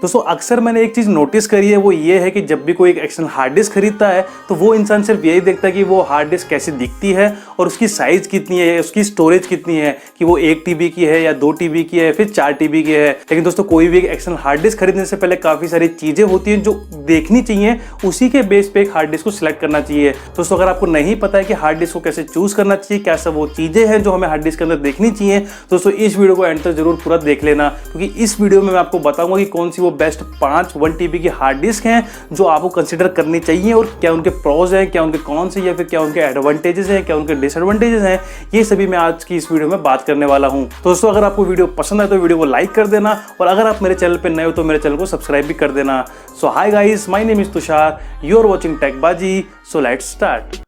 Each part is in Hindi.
दोस्तों अक्सर मैंने एक चीज़ नोटिस करी है, वो ये है कि जब भी कोई एक एक्सटर्नल हार्ड डिस्क खरीदता है तो वो इंसान सिर्फ यही देखता है कि वो हार्ड डिस्क कैसे दिखती है और उसकी साइज़ कितनी है, उसकी स्टोरेज कितनी है, कि वो 1 TB की है या 2 TB की है, फिर 4 TB की है। लेकिन दोस्तों कोई भी एक एक्सटर्नल हार्ड डिस्क खरीदने से पहले काफ़ी सारी चीज़ें होती हैं जो देखनी चाहिए, उसी के बेस पे एक हार्ड डिस्क को सिलेक्ट करना चाहिए। दोस्तों अगर आपको नहीं पता है कि हार्ड डिस्क को कैसे चूज़ करना चाहिए, क्या सब वो चीज़ें हैं जो हमें हार्ड डिस्क के अंदर देखनी चाहिए, दोस्तों इस वीडियो को एंड तक जरूर पूरा देख लेना, क्योंकि इस वीडियो में मैं आपको बताऊंगा कि कौन सी वो बेस्ट 5 1 TB की हार्ड डिस्क हैं जो आपको कंसीडर करनी चाहिए और क्या उनके प्रोज हैं, क्या उनके कॉन्स हैं, या फिर क्या उनके एडवांटेजेस हैं, क्या उनके डिसएडवांटेजेस हैं। ये सभी मैं आज की इस वीडियो में बात करने वाला हूं। तो दोस्तों अगर आपको वीडियो पसंद आए तो वीडियो को लाइक कर देना, और अगर आप मेरे चैनल पर नए हो तो मेरे चैनल को सब्सक्राइब भी कर देना। So hi guys, my name is Tushar, you are watching Techbaazi, so let's start.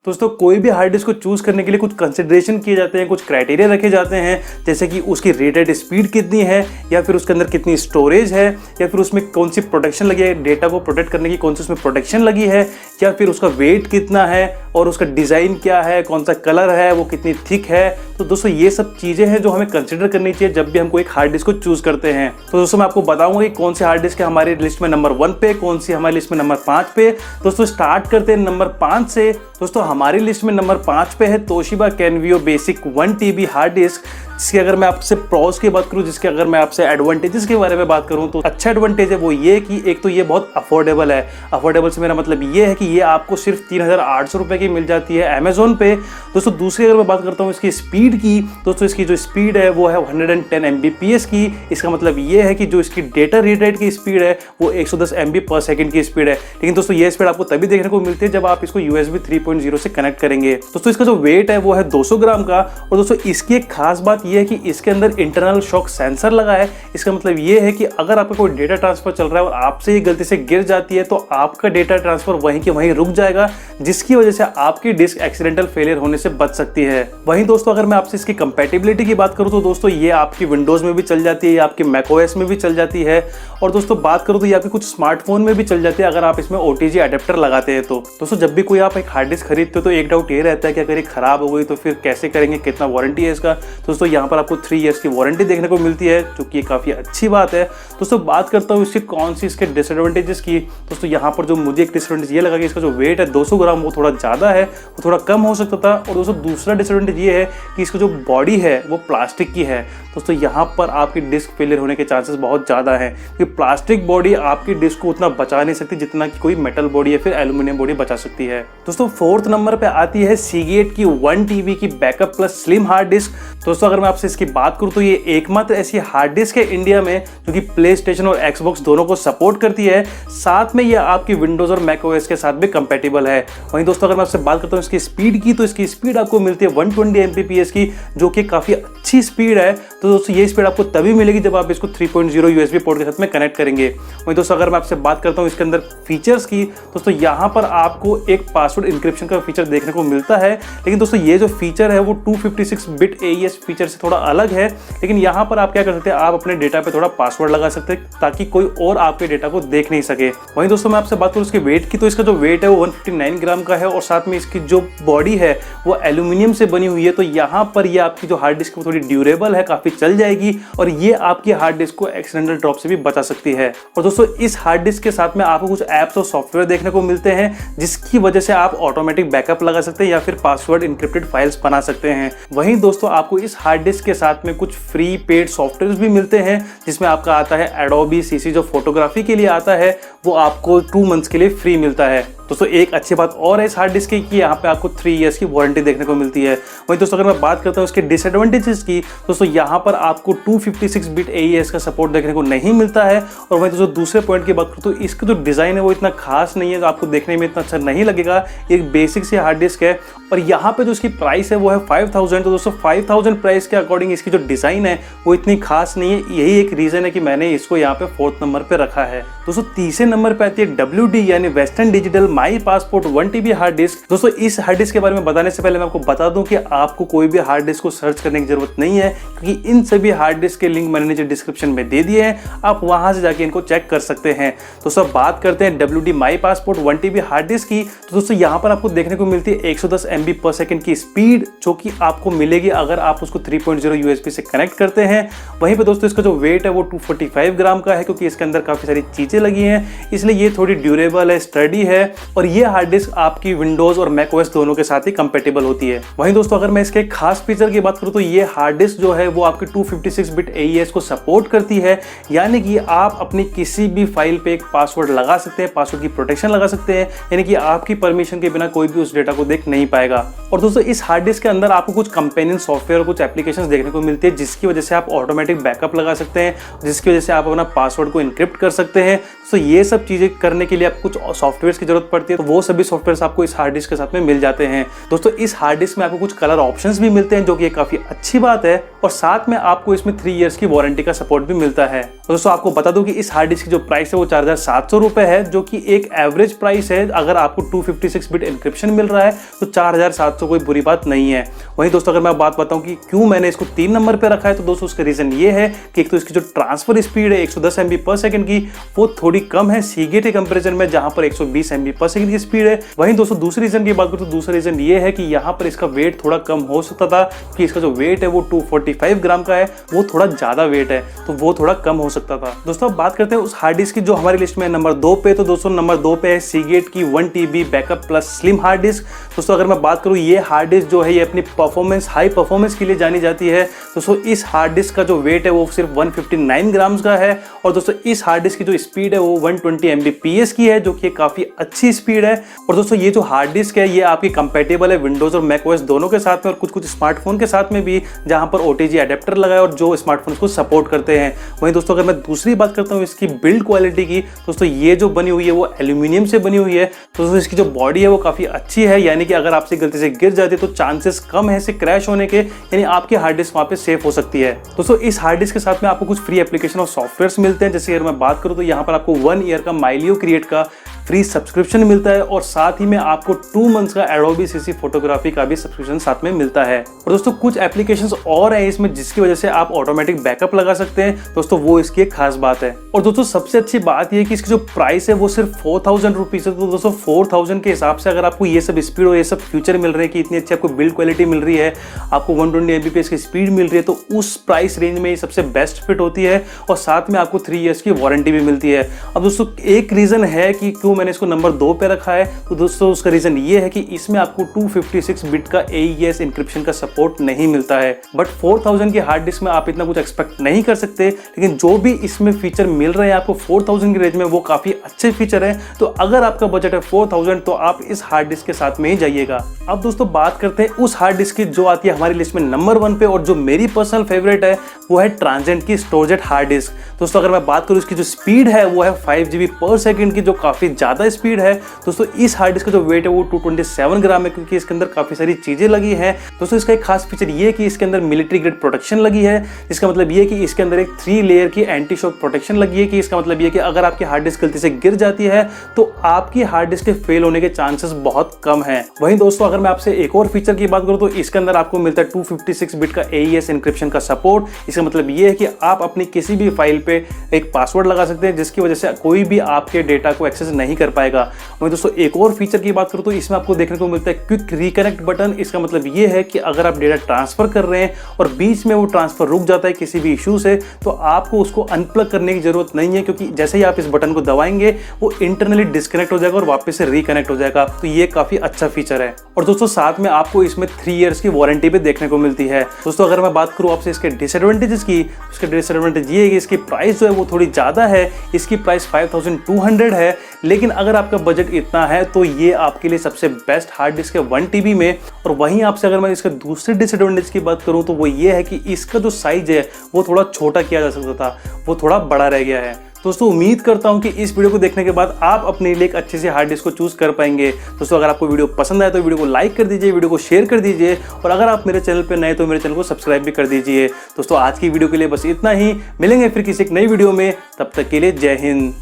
दोस्तों कोई भी हार्ड डिस्क को चूज करने के लिए कुछ कंसिडरेशन किए जाते हैं, कुछ क्राइटेरिया रखे जाते हैं, जैसे कि उसकी रेटेड स्पीड कितनी है, या फिर उसके अंदर कितनी स्टोरेज है, या फिर उसमें कौन सी प्रोटेक्शन लगी है, डेटा को प्रोटेक्ट करने की कौन सी उसमें प्रोटेक्शन लगी है, या फिर उसका वेट कितना है और उसका डिज़ाइन क्या है, कौन सा कलर है, वो कितनी थिक है। तो दोस्तों ये सब चीज़ें हैं जो हमें कंसिडर करनी चाहिए जब भी हम कोई एक हार्ड डिस्क को चूज करते हैं। तो दोस्तों मैं आपको बताऊंगा कि कौन सी हार्ड डिस्क है हमारी लिस्ट में नंबर 1 पे, कौन सी हमारी लिस्ट में नंबर 5 पे। दोस्तों स्टार्ट करते हैं नंबर 5 से। दोस्तों हमारी लिस्ट में नंबर 5 पे है Toshiba Canvio basic 1 TB hard disk, जिसकी अगर मैं आपसे प्रॉस की बात करूं, जिसके अगर मैं आपसे एडवांटेजेस के बारे में बात करूं, तो अच्छा एडवांटेज है वो ये कि एक तो ये बहुत अफोर्डेबल है। अफोर्डेबल से मेरा मतलब ये है कि ये आपको सिर्फ 3800 रुपये की मिल जाती है अमेजोन पे। दोस्तों दूसरी अगर मैं बात करता हूँ इसकी स्पीड की, दोस्तों इसकी जो स्पीड है वो है 110 Mbps की। इसका मतलब ये है कि जो इसकी डेटा रीड राइट की स्पीड है वो 110 MB/s की स्पीड है। लेकिन दोस्तों ये स्पीड आपको तभी देखने को मिलती है जब आप इसको USB 3.0 से कनेक्ट करेंगे। दोस्तों इसका जो वेट है वो है 200 ग्राम का, और दोस्तों इसकी एक खास बात ये है कि इसके अंदर इंटरनल शॉक सेंसर लगा है। इसका मतलब ये है कि अगर आपका कोई डेटा ट्रांसफर चल रहा है और आपसे ये गलती से गिर जाती है तो आपका डेटा ट्रांसफर वहीं के वहीं रुक जाएगा, जिसकी वजह से आपकी डिस्क एक्सीडेंटल फेलियर होने से बच सकती है। वहीं दोस्तों अगर मैं आपसे इसकी कंपैटिबिलिटी की बात करूं तो दोस्तों ये आपकी विंडोज में भी चल जाती है, आपके मैकओएस में भी चल जाती है, और दोस्तों बात करूं तो ये आपके कुछ स्मार्टफोन में भी चल जाती है अगर आप इसमें OTG अडेप्टर लगाते हैं तो। दोस्तों जब भी कोई आप एक हार्ड डिस्क खरीदते हो तो एक डाउट ये रहता है कि अगर ये खराब हो गई तो फिर कैसे करेंगे, कितना वारंटी है इसका। दोस्तों यहाँ पर आपको 3 ईयर्स की वारंटी देखने को मिलती है, जो कि काफ़ी अच्छी बात है। दोस्तों बात करता हूँ इसके कौन सी इसके डिसएडवांटेजेस की। दोस्तों यहाँ पर जो मुझे एक डिसएडवांटेज ये लगा कि इसका जो वेट है 200 ग्राम वो थोड़ा ज़्यादा है, वो थोड़ा कम हो सकता था। और दोस्तों दूसरा डिसएडवांटेज ये है कि इसका जो बॉडी है वो प्लास्टिक की है। दोस्तों यहाँ पर आपकी डिस्क फेलियर होने के चांसेस बहुत ज़्यादा हैं, क्योंकि प्लास्टिक बॉडी आपकी डिस्क को उतना बचा नहीं सकती जितना कि कोई मेटल बॉडी या फिर एल्यूमिनियम बॉडी बचा सकती है। दोस्तों 4th नंबर पे आती है सीगेट की 1 TB की backup plus slim hard disk. दोस्तों अगर मैं आपसे इसकी बात करूँ तो ये एकमात्र ऐसी हार्ड डिस्क है इंडिया में जो कि प्ले स्टेशन और एक्सबॉक्स दोनों को सपोर्ट करती है, साथ में ये आपकी विंडोज और मैकओएस के साथ भी कंपैटिबल है। वहीं दोस्तों अगर मैं आपसे बात करता हूँ इसकी स्पीड की, तो इसकी स्पीड आपको मिलती है 120 Mbps की, जो कि काफ़ी अच्छी स्पीड है। तो दोस्तों ये स्पीड आपको तभी मिलेगी जब आप इसको 3.0 USB पोर्ट के साथ में कनेक्ट करेंगे। वहीं दोस्तों अगर मैं आपसे बात करता हूँ इसके अंदर फीचर्स की, दोस्तों यहाँ पर आपको एक पासवर्ड इंक्रिप्शन का फीचर देखने को मिलता है। लेकिन दोस्तों ये जो फीचर है वो 256 बिट AES फीचर से थोड़ा अलग है। लेकिन यहाँ पर आप क्या कर सकते हैं, आप अपने डेटा पे थोड़ा पासवर्ड लगा सकते हैं ताकि कोई और आपके डेटा को देख नहीं सके। वहीं दोस्तों मैं आपसे बात करूँ इसके वेट की, तो इसका जो वेट है वो 159 ग्राम का है, और साथ में इसकी जो बॉडी है वो एल्यूमिनियम से बनी हुई है। तो यहाँ पर ये आपकी जो हार्ड डिस्क थोड़ी ड्यूरेबल है, काफ़ी चल जाएगी, और ये आपकी हार्ड डिस्क को एक्सीडेंटल ड्रॉप से भी बचा सकती है। और दोस्तों इस हार्ड डिस्क के साथ में आपको कुछ ऐप्स और सॉफ्टवेयर देखने को मिलते हैं, जिसकी वजह से आप ऑटोमेटिक बैकअप लगा सकते हैं या फिर पासवर्ड इंक्रिप्टेड फाइल्स बना सकते हैं। वहीं दोस्तों आपको इस हार्ड डिस्क के साथ में कुछ फ्री पेड सॉफ्टवेयर भी मिलते हैं, जिसमें आपका आता है एडोबी CC जो फोटोग्राफी के लिए आता है, वो आपको 2 मंथ्स के लिए फ्री मिलता है। दोस्तों एक अच्छी बात और है इस हार्ड डिस्क की कि यहाँ पे आपको 3 ईयर्स की वारंटी देखने को मिलती है। वहीं दोस्तों अगर मैं बात करता हूँ इसके डिसएडवांटेजेस की, दोस्तों यहाँ पर आपको 256 बिट AES का सपोर्ट देखने को नहीं मिलता है। और वहीं दोस्तों दूसरे पॉइंट की बात करूँ तो इसका जो डिज़ाइन है वो इतना खास नहीं है, तो आपको देखने में इतना अच्छा नहीं लगेगा। एक बेसिक सी हार्ड डिस्क है, और यहाँ पे जो इसकी प्राइस है वो है 5000। तो दोस्तों 5000 प्राइस के अकॉर्डिंग इसकी जो डिज़ाइन है वो इतनी खास नहीं है। यही एक रीज़न है कि मैंने इसको यहाँ पे 4th नंबर पे रखा है। दोस्तों तीसरे नंबर पे आती है WD यानी वेस्टर्न डिजिटल माई पासपोर्ट 1 TB हार्ड डिस्क। दोस्तों इस हार्ड डिस्क के बारे में बताने से पहले मैं आपको बता दूं कि आपको कोई भी हार्ड डिस्क को सर्च करने की जरूरत नहीं है, क्योंकि इन सभी हार्ड डिस्क के लिंक मैंने नीचे डिस्क्रिप्शन में दे दिए हैं, आप वहां से जाके इनको चेक कर सकते हैं। दोस्तों बात करते हैं WD माई पासपोर्ट 1 TB हार्ड डिस्क की। तो दोस्तों यहाँ पर आपको देखने को मिलती है 110 MB/s की स्पीड, जो कि आपको मिलेगी अगर आप उसको 3.0 USB से कनेक्ट करते हैं। वहीं पे दोस्तों इसका जो वेट है वो 245 ग्राम का है, क्योंकि इसके अंदर काफी सारी चीजें लगी हैं, इसलिए ये थोड़ी ड्यूरेबल है, स्टडी है, और ये हार्ड डिस्क आपकी विंडोज और मैक ओएस दोनों के साथ ही कंपेटेबल होती है। वहीं दोस्तों अगर मैं इसके खास फीचर की बात करूं तो ये हार्ड डिस्क जो है वो आपकी 256 बिट AES को सपोर्ट करती है, यानी कि आप अपनी किसी भी फाइल पे एक पासवर्ड लगा सकते हैं, पासवर्ड की प्रोटेक्शन लगा सकते हैं, यानी कि आपकी परमिशन के बिना कोई भी उस डेटा को देख नहीं पाएगा। और दोस्तों इस हार्ड डिस्क के अंदर आपको कुछ कंपेनियन सॉफ्टवेयर और कुछ एप्लीकेशंस देखने को मिलती है, जिसकी वजह से आप ऑटोमेटिक बैकअप लगा सकते हैं, जिसकी वजह से आप अपना पासवर्ड को इनक्रिप्ट कर सकते हैं। तो ये सब चीजें करने के लिए आपको कुछ सॉफ्टवेयर की जरूरत पड़ती है, तो वो सभी सॉफ्टवेयर आपको इस हार्ड डिस्क के साथ में मिल जाते हैं। दोस्तों इस हार्ड डिस्क में आपको कुछ कलर ऑप्शंस भी मिलते हैं, जो कि काफी अच्छी बात है, और साथ में आपको इसमें 3 इयर्स की वारंटी का सपोर्ट भी मिलता है। दोस्तों आपको बता दूं कि इस हार्ड डिस्क की जो प्राइस है वो 4700 रुपए है, जो कि एक एवरेज प्राइस है। अगर आपको 256 बिट इंक्रिप्शन मिल रहा है तो 4700 कोई बुरी बात नहीं है। वहीं दोस्तों अगर मैं बात बताऊं कि क्यों मैंने इसको 3 नंबर पे रखा है, तो दोस्तों उसका रीजन ये है कि एक तो इसकी जो ट्रांसफर स्पीड है 110 MB/s की, वो थोड़ी कम है सीगेट के कंपैरिजन में, जहां पर 120 MB/s की स्पीड है। वहीं दोस्तों दूसरी रीजन की बात करूं तो दूसरा रीजन ये है कि यहाँ पर इसका वेट थोड़ा कम हो सकता था, कि इसका जो वेट है वो 245 ग्राम का है, वो थोड़ा ज्यादा वेट है, तो वो थोड़ा कम हो सकता था। दोस्तों अब बात करते हैं उस हार्ड डिस्क की जो हमारी लिस्ट में नंबर 2 पे। तो दोस्तों नंबर 2 पे है सीगेट की 1 TB backup plus slim hard disk. दोस्तों अगर मैं बात करूं ये हार्ड डिस्क जो है ये अपनी परफॉर्मेंस, हाई परफॉर्मेंस के लिए जानी जाती है। दोस्तों इस हार्ड डिस्क का जो वेट है वो सिर्फ 159 ग्राम्स का है, और दोस्तों इस हार्ड डिस्क की जो स्पीड है वो 120 Mbps की है, जो कि काफी अच्छी स्पीड है। और दोस्तों ये जो हार्ड डिस्क है ये आपकी कंपेटेबल है विंडोज और मैक ओएस दोनों के साथ में, और कुछ स्मार्टफोन के साथ में भी, जहां पर OTG अडेप्टर लगा है और जो स्मार्टफोन को सपोर्ट करते हैं। वहीं दोस्तों अगर मैं दूसरी बात करता हूँ इसकी बिल्ड क्वालिटी की, दोस्तों ये जो बनी हुई है वो एल्यूमिनियम से बनी हुई है। दोस्तों इसकी जो बॉडी है वो काफी अच्छी है, यानी कि अगर आपसे गलती से गिर जाती है तो चांसेस कम है इसे क्रैश होने के, यानी आपकी हार्ड डिस्क वहां पे सेफ हो सकती है। दोस्तों इस हार्ड डिस्क के साथ में आपको कुछ फ्री एप्लीकेशन और सॉफ्टवेयर मिलते हैं। जैसे अगर मैं बात करूं तो यहाँ पर आपको 1 ईयर का माइलियो क्रिएट का फ्री सब्सक्रिप्शन मिलता है, और साथ ही में आपको 2 मंथ्स का एडोबी CC फोटोग्राफी का भी सब्सक्रिप्शन साथ में मिलता है। और दोस्तों कुछ एप्लीकेशंस और है इसमें, जिसकी वजह से आप ऑटोमेटिक बैकअप लगा सकते हैं। दोस्तों वो इसकी एक खास बात है। और दोस्तों सबसे अच्छी बात यह है कि इसकी जो प्राइस है वो सिर्फ 4000 रुपीज है। तो दोस्तों 4000 के हिसाब से अगर आपको ये सब स्पीड और ये सब फीचर मिल रहे हैं, कि इतनी अच्छी आपको बिल्ड क्वालिटी मिल रही है, आपको 120 Mbps की स्पीड मिल रही है, तो उस प्राइस रेंज में ये सबसे बेस्ट फिट होती है, और साथ में आपको 3 इयर्स की वारंटी भी मिलती है। अब दोस्तों एक रीजन है कि क्यों मैंने इसको नंबर 2 पे रखा है, तो दोस्तों उसका रीजन ये है कि इसमें आपको 256 बिट का AES इंक्रिप्शन का सपोर्ट नहीं मिलता है। बट 4000 की हार्ड डिस्क में आप इतना कुछ एक्सपेक्ट नहीं कर सकते, लेकिन जो भी इसमें फीचर मिल रहे हैं आपको 4000 की रेंज में वो काफी अच्छे फीचर है। तो अगर आपका बजट है 4000 तो आप इस हार्ड डिस्क के साथ में ही जाइएगा। अब दोस्तों बात करते हैं उस हार्ड डिस्क की जो आती है हमारी लिस्ट में नंबर 1 पे, और जो मेरी पर्सनल फेवरेट है वो है ट्रांजेंट की स्टोरेज हार्ड डिस्क। दोस्तों अगर मैं बात करूं इसकी जो स्पीड है वो है 5 GB/s की, जो काफी ज्यादा स्पीड है। दोस्तों इस हार्ड डिस्क का जो वेट है वो 227 ग्राम है, क्योंकि इसके अंदर काफी सारी चीजें लगी हैं। दोस्तों इसका एक खास फीचर ये है कि इसके अंदर मिलिट्री ग्रेड प्रोटेक्शन लगी है। इसका मतलब ये है कि इसके अंदर एक 3 लेयर की एंटी शॉक प्रोटेक्शन लगी है, कि इसका मतलब ये है कि अगर आपकी हार्ड डिस्क गलती से गिर जाती है तो आपकी हार्ड डिस्क के फेल होने के चांसेस बहुत कम है। वहीं दोस्तों अगर मैं आपसे एक और फीचर की बात करूं तो इसके अंदर आपको मिलता है 256 बिट का AES इंक्रिप्शन का सपोर्ट। इसका मतलब ये है कि आप अपनी किसी भी फाइल पे एक पासवर्ड लगा सकते हैं, जिसकी वजह से कोई भी आपके डेटा को एक्सेस नहीं कर पाएगा। वहीं दोस्तों एक और फीचर की बात करूं तो इसमें आपको देखने को मिलता है क्विक रिकनेक्ट बटन। इसका मतलब ये है कि अगर आप डेटा ट्रांसफर कर रहे हैं और बीच में वो ट्रांसफर रुक जाता है किसी भी इशू से, तो आपको उसको अनप्लग करने की जरूरत नहीं है, क्योंकि जैसे ही आप इस बटन को दबाएंगे वो इंटरनली डिस्कनेक्ट हो जाएगा और वापस से रिकनेक्ट हो जाएगा। तो ये काफी अच्छा फीचर है। और दोस्तों साथ में आपको इसमें 3 इयर्स की वारंटी भी देखने को मिलती है। दोस्तों अगर मैं बात करूं आपसे इसके डिसएडवांटेजेस की, उसके डिसएडवांटेज ये है कि इसकी प्राइस जो है वो थोड़ी ज्यादा है। इसकी प्राइस 5200 है, लेकिन अगर आपका बजट इतना है तो ये आपके लिए सबसे बेस्ट हार्ड डिस्क है 1 TB में। और वहीं आपसे अगर मैं इसके दूसरे डिसएडवांटेज की बात करूं तो वो ये है कि इसका जो साइज है वो थोड़ा छोटा किया जा सकता था, वो थोड़ा बड़ा रह गया है। दोस्तों उम्मीद करता हूं कि इस वीडियो को देखने के बाद आप अपने लिए एक अच्छे से हार्ड डिस्क को चूज कर पाएंगे। दोस्तों अगर आपको वीडियो पसंद आए तो वीडियो को लाइक कर दीजिए, वीडियो को शेयर कर दीजिए, और अगर आप मेरे चैनल पर नए तो मेरे चैनल को सब्सक्राइब भी कर दीजिए। दोस्तों आज की वीडियो के लिए बस इतना ही, मिलेंगे फिर किसी एक नई वीडियो में, तब तक के लिए जय हिंद।